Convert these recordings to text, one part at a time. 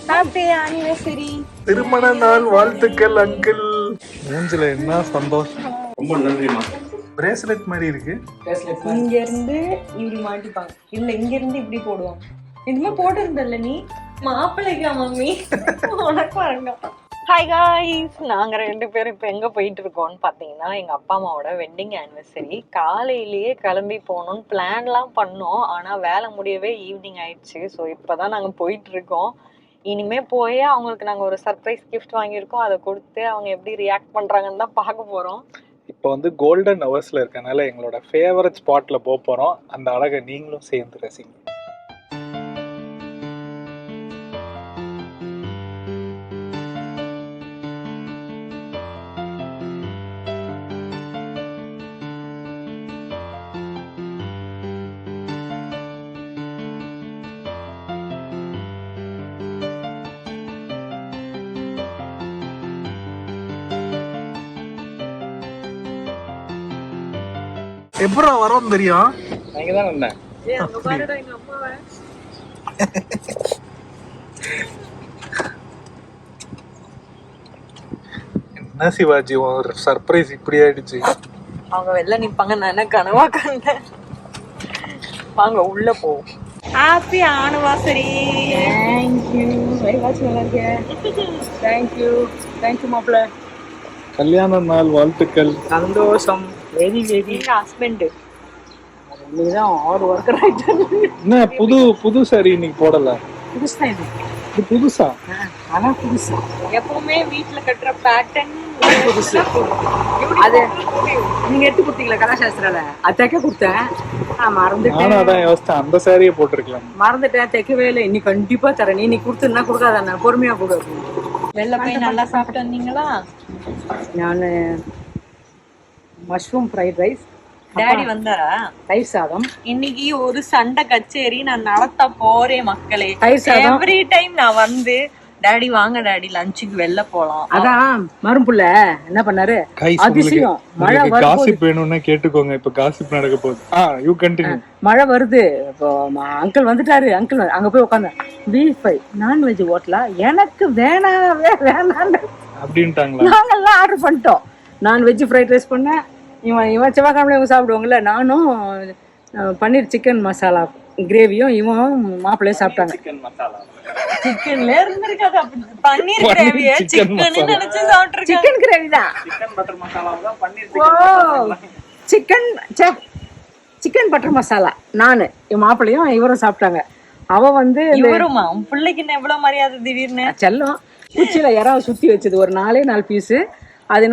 Happy anniversary. திருமண நாள் வாழ்த்துக்கள் அங்கிள். மூஞ்சில என்ன சந்தோஷம். ரொம்ப நன்றிமா. பிரேஸ்லெட் மாதிரி இருக்கு. இங்க இருந்து இப்படி மாட்டிப்பாங்க, இல்ல இங்க இருந்து இப்படி போடுவாங்க. இதுமே போட்டிருந்தல்ல நீ மாப்பிள்ளைக்கா மம்மி உனக்கு வரங்க. ஹாய் காய்ஸ், நாங்க 2 பேரும் இப்போ எங்க போயிட்டு இருக்கோம்னு பாத்தீங்கன்னா எங்க அப்பா அம்மாவோட வெட்டிங் ஆனிவர்சரி. காலையிலேயே கிளம்பி போகணும்னு பிளான்லாம் பண்ணோம், ஆனா வேலை முடியவே ஈவினிங் ஆயிடுச்சு. ஸோ இப்போதான் நாங்க போயிட்டு இருக்கோம். இனிமே போய் அவங்களுக்கு நாங்க ஒரு சர்ப்ரைஸ் கிஃப்ட் வாங்கியிருக்கோம், அதை கொடுத்து அவங்க எப்படி ரியாக்ட் பண்றாங்கன்னு தான் பார்க்க போறோம். இப்போ வந்து கோல்டன் ஹவர்ஸ்ல இருக்கனால எங்களோட ஃபேவரட் ஸ்பாட்ல போறோம். அந்த அழகை நீங்களும் சேர்ந்து ரசிங்க. எப்படா வரோம் தெரியும்? நீங்க தான் வந்தேன். என்ன சிவாஜி ஒரு சர்ப்ரைஸ் இப்படி ஆயிடுச்சு. அவங்க வெளில நிப்பாங்க, நான் கனவா கண்டேன். வாங்க உள்ள போ. Happy anniversary. Thank you. Very much. நல்லா இருக்கேன். தேங்க்யூ. தேங்க்யூ மாப்பிள்ள. கல்யாண நாள் வாழ்த்துக்கள். சந்தோஷம். Very very. எங்க ஹஸ்பண்ட் நீதான் 6 ஒர்க்கர் ஆயிட்டாங்க. என்ன புது சாரி இன்னைக்கு போடல? புதுசா இது புதுசா? ஆனா புதுசா எப்பவுமே வீட்ல கட்டுற பேட்டர்ன் புதுசு. அது நீங்க எடுத்து கொடுத்தீங்களா கலாசாஸ்திரால? அது தைக்க கொடுத்தேன், நான் மறந்துட்டேன். நானும் அதான் யோசிச்சேன், அந்த சாரியை போட்டிருக்கலாம். மறந்துட்டேன், தைக்கவே இல்லை. இன்னைக்கு கண்டிப்பா தரேன். நீ கொடுத்துன்னா கொடுக்காத, பொறுமையா கொடு. வெளில போய் நல்லா சாப்பிட்டு வந்தீங்களா? நான் மஷ்ரூம் ஃப்ரைட் ரைஸ். டாடி வந்தாரா? தயிர் சாதம். இன்னைக்கு ஒரு சண்டை கச்சேரி நான் நடத்த போறேன் மக்களே. தயிர் சாதம். எவ்ரி டைம் நான் வந்து டாடி வாங்க டாடி லஞ்சுக்கு வெளில போலாம். அதான் மரும்புள்ள என்ன பண்ணாரு, அதிசயம். மழை காசிப் வேணும்னா கேட்டுக்கோங்க. இப்ப காசிப் நடக்க போகுது. You continue. மழை வருது. இப்போ அங்கிள் வந்துட்டாரு. அங்கிள் அங்க போய் உட்காந்தேன். பீஃப் நான்வெஜ் ஹோட்டலா? எனக்கு வேணாவே வேணான்னு அப்படின்ட்டாங்களா? நாங்கெல்லாம் ஆர்டர் பண்ணிட்டோம். நான்வெஜ் ஃப்ரைட் ரைஸ் பண்ணேன். இவன் செவ்வாய்க்கிழமை இவங்க சாப்பிடுவாங்கல்ல, நானும் பன்னீர் சிக்கன் மசாலா கிரேவியும் இவன் மாப்பிள்ளையும் சாப்பிட்டாங்க. சிக்கன்ல இருந்திருக்காது, பன்னீர் கிரேவிய சிக்கன் நினைச்சு சாப்பிட்டுருக்கேன். சிக்கன் கிரேவி தான். சிக்கன் பட்டர் மசாலா நானு என் மாப்பிள்ளையும் இவரும் சாப்பிட்டாங்க. அவ வந்து இவருமா உன் பிள்ளைக்கு எவ்வளவு மரியாதை திடீர்னு. செல்லம் குச்சியில யாராவது சுத்தி வச்சது ஒரு 4 பீஸு. அது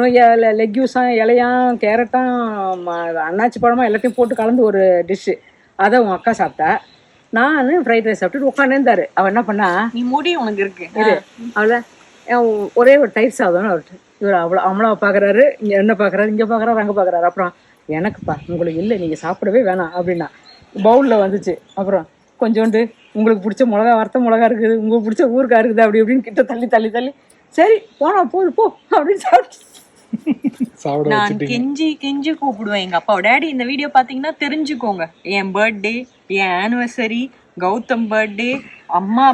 லெக்யூஸா இலையாம் கேரட்டாம் அன்னாச்சி பழமா எல்லாத்தையும் போட்டு கலந்து ஒரு டிஷ்ஷு. அதை உன் அக்கா சாப்பிட்டா. நான் ஃப்ரைட் ரைஸ் சாப்பிட்டுட்டு உட்காந்துருந்தாரு. அவன் என்ன பண்ணா, நீ மூடி உனக்கு இருக்கு அவள ஒரே ஒரு தயிர் சாதம் அவர்கிட்ட. இவர் அவ்வளோ பார்க்குறாரு, இங்கே என்ன பார்க்குறாரு, இங்கே பார்க்குறாரு, அங்கே பார்க்குறாரு. அப்புறம் எனக்குப்பா உங்களுக்கு இல்லை, நீங்கள் சாப்பிடவே வேணாம் அப்படின்னா பவுலில் வந்துச்சு. அப்புறம் கொஞ்சோண்டு உங்களுக்கு பிடிச்ச மிளகா, வறுத்த மிளகா இருக்குது, உங்களுக்கு பிடிச்ச ஊருக்கா இருக்குது, அப்படி இப்படின்னு கிட்ட தள்ளி சரி போனா போது போ அப்படின்னு சாப்பிட்டு நான் கெஞ்சி கூப்பிடுவேன் எங்க அப்பா. டேடி இந்த வீடியோ பாத்தீங்கன்னா தெரிஞ்சுக்கோங்க, என் பர்த்டே, என் ஆனிவர்சரி, கௌதம் பர்த்டே, அம்மா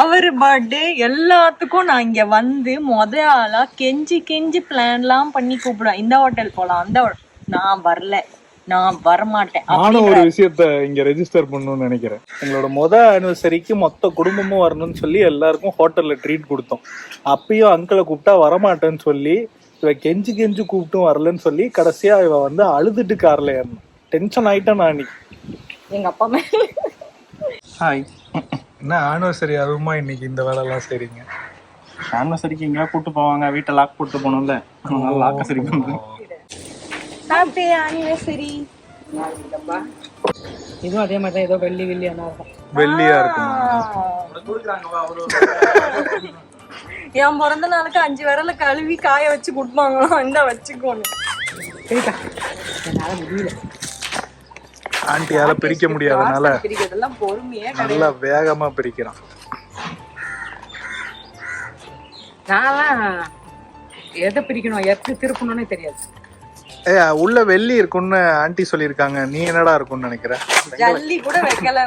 அவரு பர்த்டே எல்லாத்துக்கும் நான் இங்க வந்து ஆளா கெஞ்சி பிளான்லாம் பண்ணி கூப்பிடுவேன். இந்த ஹோட்டல் போலாம், அந்த நான் வரல, நான் வரமாட்டேன். நானும் ஒரு விஷயத்த இங்க ரெஜிஸ்டர் பண்ணணும்னு நினைக்கிறேன். எங்களோட ஆனிவர்சரிக்கு மொத்த குடும்பமும் வரணும்னு சொல்லி எல்லாருக்கும் ஹோட்டல்ல ட்ரீட் கொடுத்தோம். அப்பயும் அங்கிளை கூப்பிட்டா வரமாட்டேன்னு சொல்லி இவ கெஞ்சி கூப்பிட்டும் வரலன்னு சொல்லி கடைசியா இவ வந்து அழுதுட்டு கார்ல ஏறணும். டென்ஷன் ஆயிட்டேன் நான் இன்னைக்கு. எங்க அப்பா மேல. ஹாய். என்ன ஆனிவர்சரி அதுவுமா இன்னைக்கு இந்த வேலை எல்லாம் செய்றீங்க? ஆனிவர்சரிக்கு எங்கேயா கூப்பிட்டு போவாங்க, வீட்டை லாக் போட்டு போனோம்ல, அதனால லாக்க சரி பண்ணுறேன். Happy anniversary. இதுவும் அதே மாதிரி தான், ஏதோ வெள்ளியா இருக்கும். வெள்ளியா இருக்கும். என் பிறந்த நாளுக்கு 5 விரல கழுவி காய வச்சு கொடுப்பாங்களோ, இந்த வச்சுக்கோன்னு. சரிக்கா, என்னால முடியல. ஆண்டியால பிரிக்க முடியாதனால பிரிக்கிறதெல்லாம் பொறுமையே நல்லா வேகமா பிரிக்கிறான். நான் எதை பிரிக்கணும், எப்படி திருப்பணும்னே தெரியாது. உள்ள வெள்ளி இருக்கும்னு ஆண்டி சொல்லியிருக்காங்க. நீ என்னடா இருக்கும்னு நினைக்கிற? ஜல்லி கூட வைக்கல.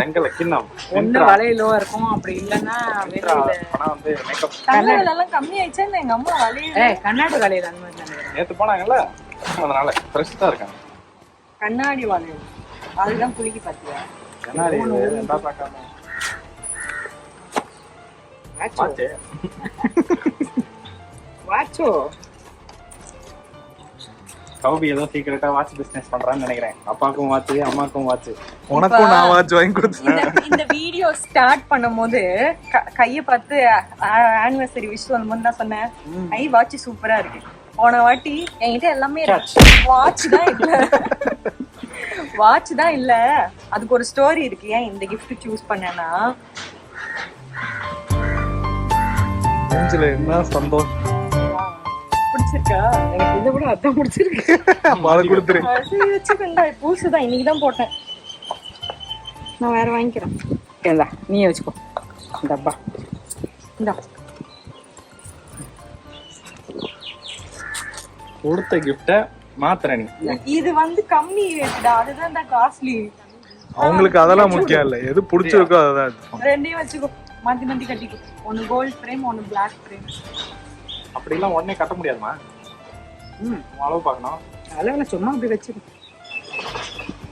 வெங்கல கிண்ணம் ஒண்ணு வளையலோ இருக்கும், அப்படி இல்லைன்னா வெளியில ஆனா வந்து மேக்கப் தங்க விலை எல்லாம் கம்மி ஆயிடுச்சா இல்ல? எங்க அம்மா வளையல் கண்ணாடி வளையல் அந்த மாதிரி நினைக்கிறேன். நேத்து போனாங்கல்ல, அதனால ஃப்ரெஷ் தான் இருக்காங்க. கண்ணாடி வளையல் அதுதான் குலுக்கி பாத்தியா? கண்ணாடி என்ன பார்க்காம வாட்ச் வாட்சோ கௌபி ஏதோ சீக்கிரட்டா வாட்ச் பிசினஸ் பண்றான்னு நினைக்கிறேன். அப்பாவுக்கும் வாட்ச், அம்மாக்கும் வாட்ச். உனக்கும் நான் வாட்ச் வாங்கி கொடுத்தேன். இந்த வீடியோ ஸ்டார்ட் பண்ணும்போது கைய பார்த்து ஆனிவர்சரி விஷ் சொல்லும்போது தான் சொன்னேன், ஐ வாட்ச் சூப்பரா இருக்கு. போன வாட்டி என்கிட்ட எல்லாமே வாட்ச் தான் இல்ல, வாட்ச் தான் இல்ல. அதுக்கு ஒரு ஸ்டோரி இருக்கு. ஏன் இந்த கிஃப்ட் சூஸ் பண்ணேன்னா, என்ன சந்தோஷம். பிடிச்சிருக்கா? எனக்கு இதை விட அதான் பிடிச்சிருக்கு. அதை கொடுத்துரு. அது வச்சுக்கண்டா, பூசுதான் இன்னைக்குதான் போட்டேன். நான் வேற வாங்கிக்கிறேன். ஏண்டா நீயே வச்சுக்கோ. டப்பா இந்தா. கொடுத்த கிஃப்ட மாத்துற நீ. இது வந்து கம்மி ரேட்டா, அதுதான் தான் காஸ்ட்லி. அவங்களுக்கு அதெல்லாம் முக்கியம் இல்ல, எது பிடிச்சிருக்கோ அதான் எடுத்துக்கோ. ரெண்டையும் வச்சுக்கோ, மாத்தி மாத்தி கட்டிக்கோ. ஒன்னு கோல்ட் ஃப்ரேம், ஒன்னு பிளாக் ஃப்ரேம். அப்படி எல்லாம் உடனே கட்ட முடியாதுமா. அளவு பார்க்கணும். அதெல்லாம் சும்மா அப்படி வச்சுக்கோ.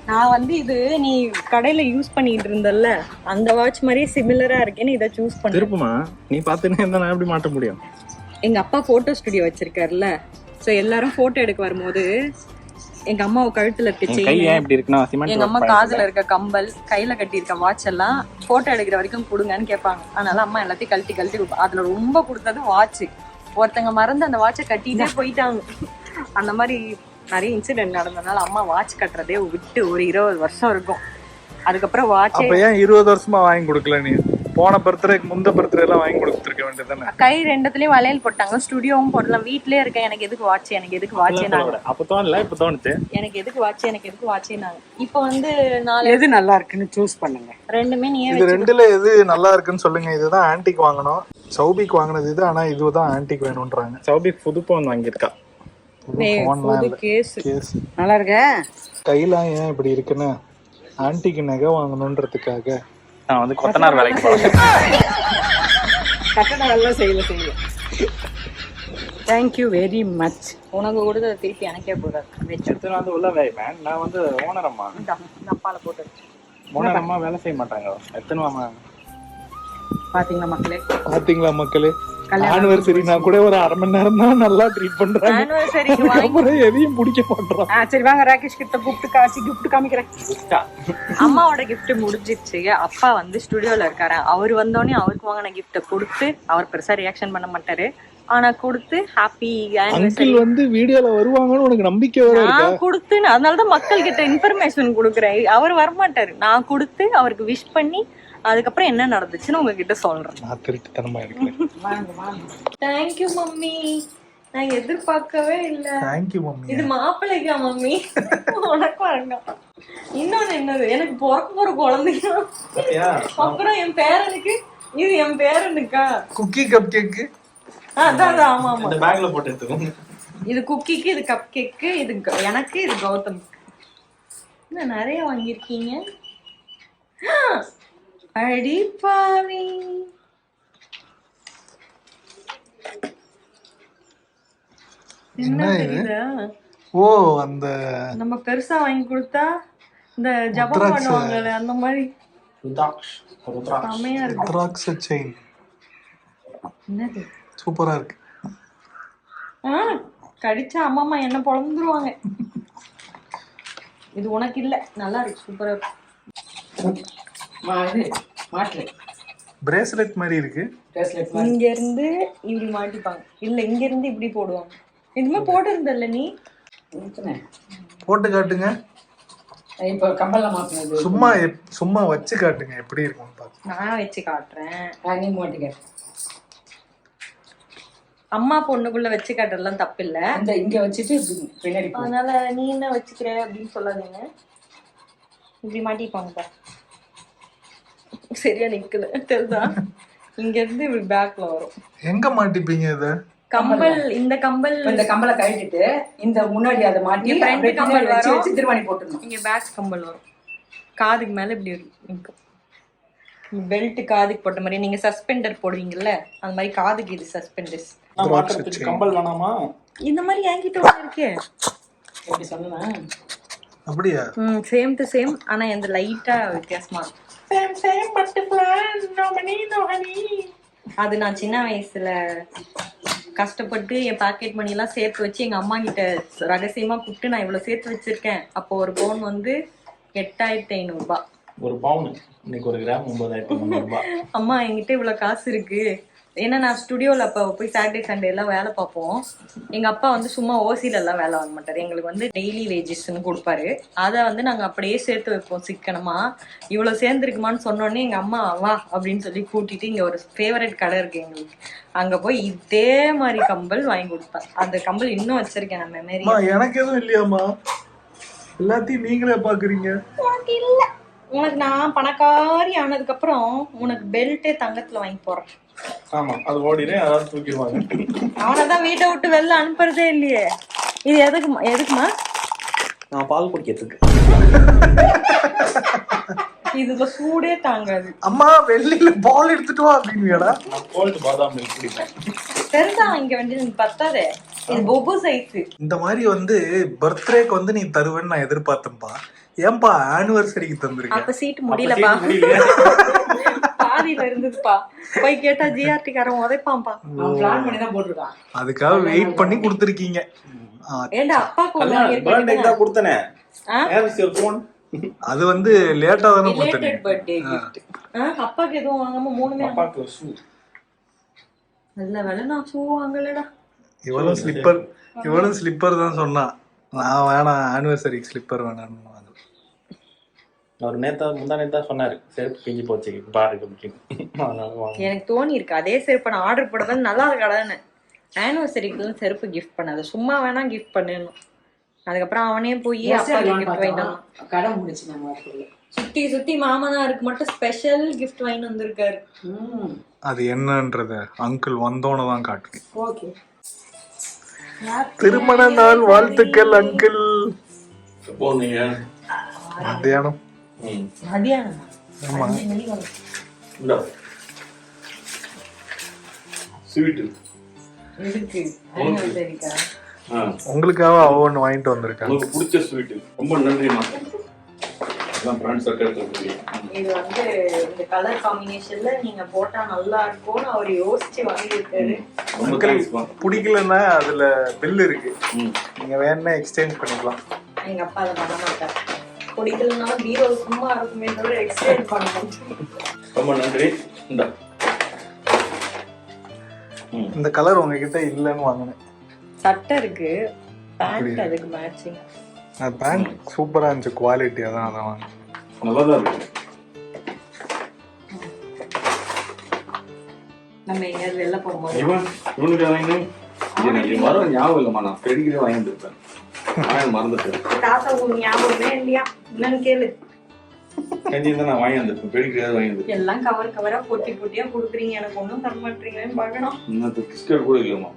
நான் வந்து இது நீ கடையில யூஸ் பண்ணிட்டு இருந்தல்ல, அந்த வாட்ச் மாதிரியே சிமிலரா இருக்கேன்னு இதை சூஸ் பண்ண. திருப்புமா நீ பாத்துனே இருந்தா நான் எப்படி மாட்ட முடியும்? எங்க அப்பா போட்டோ ஸ்டுடியோ வச்சிருக்காருல்ல, சோ எல்லாரும் போட்டோ எடுக்க வரும்போது எங்க அம்மா கழுத்துல இருக்க கை செயின், ஏன் இப்படி இருக்குன்னா சிமெண்ட் எங்க அம்மா காதுல இருக்க கம்பல், கையில கட்டி இருக்க வாட்ச் எல்லாம் போட்டோ எடுக்கிற வரைக்கும் கொடுங்கன்னு கேட்பாங்க. அதனால அம்மா எல்லாத்தையும் கழட்டி கழட்டி கொடுப்பா. அதுல ரொம்ப கொடுத்தது வாட்ச். ஒருத்தங்க மறந்து அந்த வாட்சை கட்டிட்டே போயிட்டாங்க. அந்த மாதிரி நிறைய இன்சிடென்ட் நடந்ததுனால அம்மா வாட்ச் கட்டுறதே விட்டு ஒரு 20 வருஷம் இருக்கும். அதுக்கப்புறம் வாட்ச் அப்ப ஏன் 20 வருஷமா வாங்கி கொடுக்கல? நீ போன பர்த்டேக்கு முந்த பர்த்டே எல்லாம் வாங்கி கொடுத்துருக்க வேண்டியதானே? கை ரெண்டுத்துலயும் வளையல் போட்டாங்க. ஸ்டுடியோவும் போடலாம். வீட்லயே இருக்கேன், எனக்கு எதுக்கு வாட்ச், எனக்கு எதுக்கு வாட்ச், அப்ப தோணல, இப்ப தோணுச்சு. எனக்கு எதுக்கு வாட்ச், எனக்கு எதுக்கு வாட்ச்னாங்க. இப்போ வந்து நாலு எது நல்லா இருக்குன்னு சூஸ் பண்ணுங்க. ரெண்டுமே நீயே இது ரெண்டுல எது நல்லா இருக்குன்னு சொல்லுங்க. இதுதான் ஆன்டிக் வாங்கணும், சௌபிக்கு வாங்கினது இது. ஆனா இதுதான் ஆன்டிக் வேணும்ன்றாங்க. சௌபி புது போன் வாங்கியிருக்கா. கேஸ் கேஸ் நல்லா இருக்க. கையெல்லாம் ஏன் இப்படி இருக்குன்னு ஆன்டிக்கு நகை வாங்கணுன்றதுக்காக நான் வந்து கொத்தனார் வேலைக்கு போறேன். கட்டட வேலை செய்யல. Thank you very much. உனக்கு கொடுத்தது திருப்பி எனக்கே போறாரு. எத்தனை வந்து உள்ள வே மேன். நான் வந்து ஓனர் அம்மா. அப்பால போட்டு ஓனர் அம்மா வேலை செய்ய மாட்டாங்க. எத்தனை அம்மா பாத்தீங்களா மக்களே, ஆனிவர்சரி நான் கூட ஒரு 1/2 மணி நேரம் தான் நல்லா ட்ரீட் பண்றாங்க. ஆனிவர்சரிக்கு அப்புறம் எதையும் பிடிக்க மாட்டோம். சரி வாங்க ராகேஷ் கிட்ட கூப்பிட்டு காசி கிஃப்ட் காமிக்கிறேன். அம்மாவோட கிஃப்ட் முடிஞ்சிருச்சு. அப்பா வந்து ஸ்டுடியோல இருக்காரு. அவர் வந்தோடனே அவருக்கு வாங்கின கிஃப்ட கொடுத்து, அவர் பெருசா ரியாக்ஷன் பண்ண மாட்டாரு. ஆனா கொடுத்து ஹாப்பி ஆனிவர்சரி அங்கிள் வந்து வீடியோல வருவாங்கன்னு உனக்கு நம்பிக்கை வர இருக்கா? நான் கொடுத்து, அதனாலதான் மக்கள் கிட்ட இன்ஃபர்மேஷன் கொடுக்குறேன். அவர் வரமாட்டாரு. நான் கொடுத்து அவருக்கு விஷ் பண்ணி அதுக்கப்புறம் என்ன நடந்துச்சுன்னு உங்ககிட்ட சொல்றேன். நான் திருட்டுத்தனமா இருக்கேன். தேங்க்யூ மம்மி, நான் எதிர்பார்க்கவே இல்ல. Thank you mummy. இது மாப்பிள்ளைக்கா மம்மி? உனக்கு வேண்டாம். இன்னொன்னு என்னது, எனக்கு பிறக்க போற குழந்தைங்க, அப்புறம் என் பேரனுக்கு, இது என் பேரனுக்கா குக்கி கப் கேக்கு. அதான் ஆமா ஆமா, இந்த பேக்ல போட்டு எடுத்துக்கோங்க. இது குக்கிக்கு, இது கப் கேக்கு, இது எனக்கு, இது கௌதம். என்ன நிறைய வாங்கியிருக்கீங்க? அடி பாவி. என்ன தெரியுதா? ஓ, அந்த நம்ம பெருசா வாங்கி கொடுத்தா இந்த ஜபம் பண்ணுவாங்கல்ல, அந்த மாதிரி செமையா இருக்கு. ருத்ராட்ச செயின் என்னது சூப்பரா இருக்கு. கடிச்சா அம்மா என்ன பொழந்துருவாங்க. இது உனக்கு இல்ல, நல்லா இருக்கு, சூப்பரா இருக்கு. பிரேஸ்லெட் மாதிரி இருக்கு. இங்க இருந்து இப்படி மாட்டிப்பாங்க, இல்ல இங்க இருந்து இப்படி போடுவாங்க. இதுமே போட்டு இருந்தல்ல நீ? போட்டு காட்டுங்க. இப்ப கம்பல்ல மாத்துனது சும்மா சும்மா வச்சு காட்டுங்க எப்படி இருக்கும்னு பாத்து. நான் வச்சு காட்டுறேன். நீ மாட்டிக்க. அம்மா பொண்ணுக்குள்ள வச்சு காட்டுறதுலாம் தப்பு இல்ல. அந்த இங்க வச்சுட்டு பின்னாடி, அதனால நீ என்ன வச்சுக்கிற அப்படின்னு சொல்லாதீங்க. இப்படி மாட்டிப்பாங்க. சரியா நிக்கல தெரியுதா? இங்க இருந்து இப்படி பேக்ல வரும். எங்க மாட்டிப்பீங்க இத? கம்பல் இந்த கம்பல் இந்த கம்பலை கழட்டிட்டு இந்த முன்னாடி அதை மாட்டி இங்க front அப்படியே கம்பல் பின்னாடி வரும். வச்சு திருவாணி போட்டுடணும். இங்க பேக் கம்பல் வரும். காதுக்கு மேல இப்படி நிற்கும். பெல்ட் காதுக்கு போட்ட மாதிரி நீங்க சஸ்பெண்டர் போடுவீங்கல்ல அந்த மாதிரி காதுக்கு இது சஸ்பெண்டர்ஸ். மாட்டுறதுக்கு கம்பல் வேணாமா? இந்த மாதிரி என்கிட்ட ஒண்ணு இருக்கே. எப்படி சொன்னேன்? அப்படியா? Same to same. ஆனா எந்த லைட்டா வித்தியாசமா அது நான் சின்ன வயசுல கஷ்டப்பட்டு என் பாக்கெட் மணி எல்லாம் சேர்த்து வச்சு எங்க அம்மா கிட்ட ரகசியமா கூப்பிட்டு நான் இவ்வளவு சேர்த்து வச்சிருக்கேன். அப்போ ஒரு பவுன் வந்து 8500 ரூபாய். ஒரு பவுன் இன்னைக்கு ஒரு கிராம் 9300 ரூபாய். அம்மா என்கிட்ட இவ்வளவு காசு இருக்கு. ஏன்னா நான் ஸ்டுடியோல அப்ப போய் சாட்டர்டே சண்டே எல்லாம் வேலை பார்ப்போம். எங்க அப்பா வந்து சும்மா ஓசில எல்லாம் வேலை வாங்க மாட்டாரு. எங்களுக்கு வந்து டெய்லி வேஜஸ்ன்னு கொடுப்பாரு. அதை வந்து நாங்க அப்படியே சேர்த்து வைப்போம் சிக்கனமா. இவ்வளவு சேர்ந்துருக்குமான்னு சொன்னோடனே எங்க அம்மா வா அப்படின்னு சொல்லி கூட்டிட்டு இங்க ஒரு ஃபேவரட் கடை இருக்கு எங்களுக்கு. அங்க போய் இதே மாதிரி கம்பல் வாங்கி கொடுப்பேன். அந்த கம்பல் இன்னும் வச்சிருக்கேன் நான் மெமரி. எனக்கு எதுவும் இல்லையாமா? எல்லாத்தையும் நீங்களே பாக்குறீங்க. உனக்கு இல்ல. உனக்கு நான் பணக்காரி ஆனதுக்கு அப்புறம் உனக்கு பெல்ட்டே தங்கத்துல வாங்கி போறேன். ஆமா அது ஓடினே அதாவது தூக்கிடுவாங்க. அவனதான் வீட்டை விட்டு வெளில அனுப்புறதே இல்லையே. இது எதுக்குமா? நான் பால் குடிக்கிறதுக்கு. இதுல சூடே தாங்காது. அம்மா வெள்ளியில பால் எடுத்துட்டு வா அப்படின்னுடா. நான் கோல்டு பாதாம் மில்க் குடிப்பேன். பெருசா இங்க வந்து பத்தாதே. இது பொபு சைஸ். இந்த மாதிரி வந்து பர்த்டேக்கு வந்து நீ தருவேன்னு நான் எதிர்பார்த்தேன்ப்பா. ஏன்பா ஆனிவர்சரிக்கு தந்திருக்க? அப்ப சீட் முடியலப்பா. பாதியில இருந்ததுப்பா. போய் கேட்டா ஜிஆர்டி காரன் உதைப்பான்பா. அவன் பிளான் பண்ணி தான் போட்டிருக்கான். அதுக்காக வெயிட் பண்ணி கொடுத்துருக்கீங்க. ஏண்டா அப்பாக்கு ஒரு பர்த்டே தான் கொடுத்தனே. Where is your phone? அது வந்து லேட்டா தானே ரிலேட்டட் கொடுத்தேன். Birthday gift. அப்பாக்கு எதுவும் வாங்காம மூணுமே அப்பாக்கு ஷூ. நல்ல வேளை நான் ஷூ வாங்கலடா. இவளும் ஸ்லிப்பர் தான் சொன்னா. நான் வேணாம் ஆனிவர்சரிக்கு ஸ்லிப்பர் வேணாம்னு. அவர் முந்தா நேத்தா சொன்னாரு செருப்பு பிஞ்சு போச்சு பாருங்க அப்படின்னு. எனக்கு தோணி இருக்கு அதே செருப்பு நான் ஆர்டர் போடுறது நல்லா இருக்காதான்னு. ஆனிவர்சரிக்கு செருப்பு கிஃப்ட் பண்ணாது, சும்மா வேணா கிஃப்ட் பண்ணணும். அதுக்கப்புறம் அவனே போய் அப்பாக்கு கிஃப்ட் வாங்கிட்டான். கடை முடிச்சு நம்ம சுத்தி சுத்தி மாமனாருக்கு மட்டும் ஸ்பெஷல் கிஃப்ட் வாங்கி வந்திருக்காரு. அது என்னன்றத அங்கிள் வந்தோன்னு தான் காட்டுறேன். ஓகே. திருமண நாள் வாழ்த்துக்கள் அங்கிள். போனீங்க மத்தியானம். மதியானம் ஆமா. இந்த ஸ்வீட் எதுக்கு ஆனிவர்சரிக்கா? உங்களுக்காக அவ ஒண்ணு வாங்கிட்டு வந்திருக்காங்க. உங்களுக்கு பிடிச்ச ஸ்வீட். ரொம்ப நன்றிமா. எல்லாம் ஃப்ரெண்ட்ஸ் சர்க்கிள். இது வந்து இந்த கலர் காம்பினேஷன்ல நீங்க போட்டா நல்லா இருக்கும்னு அவர் யோசிச்சு வாங்கியிருக்காரு. பிடிக்கலன்னா அதுல பில் இருக்கு, நீங்க வேணா எக்ஸ்சேஞ்ச் பண்ணிக்கலாம். எங்க அப்பா அதை பண்ண மாட்டார். பிடிக்கலனாலும் பீரோ சும்மா இருக்குமே தவிர எக்ஸ்சேஞ்ச் பண்ண மாட்டேன். ரொம்ப நன்றி. இந்த கலர் உங்ககிட்ட இல்லன்னு வாங்கினேன். சட்டை இருக்கு, பேண்ட் அதுக்கு மேட்சிங். பேண்ட் சூப்பரா இருந்துச்சு, குவாலிட்டி. அதான் வாங்க. நல்லாதான் இருக்கு. நம்ம எங்கேயாவது வெளில போகும்போது இவனுக்கு வாங்கினேன் வர ஞாபகம் இல்லம்மா. நான் பெடிகிரே வாங்கி வந்துருப்பேன். மறந்துட்டேன். தாத்தா உங்களுக்கு ஞாபகமே இல்லையா? என்னன்னு கேளு. நான் வாங்கி வந்திருப்பேன். பெடிகிரே வாங்கி வந்திருப்பேன். எல்லாம் கவர் கவரா பொட்டி பொட்டியா கொடுக்குறீங்க, எனக்கு ஒன்றும் தர மாட்டீங்கன்னு பார்க்கணும். பிஸ்கட் கூட இல்லைம்மா.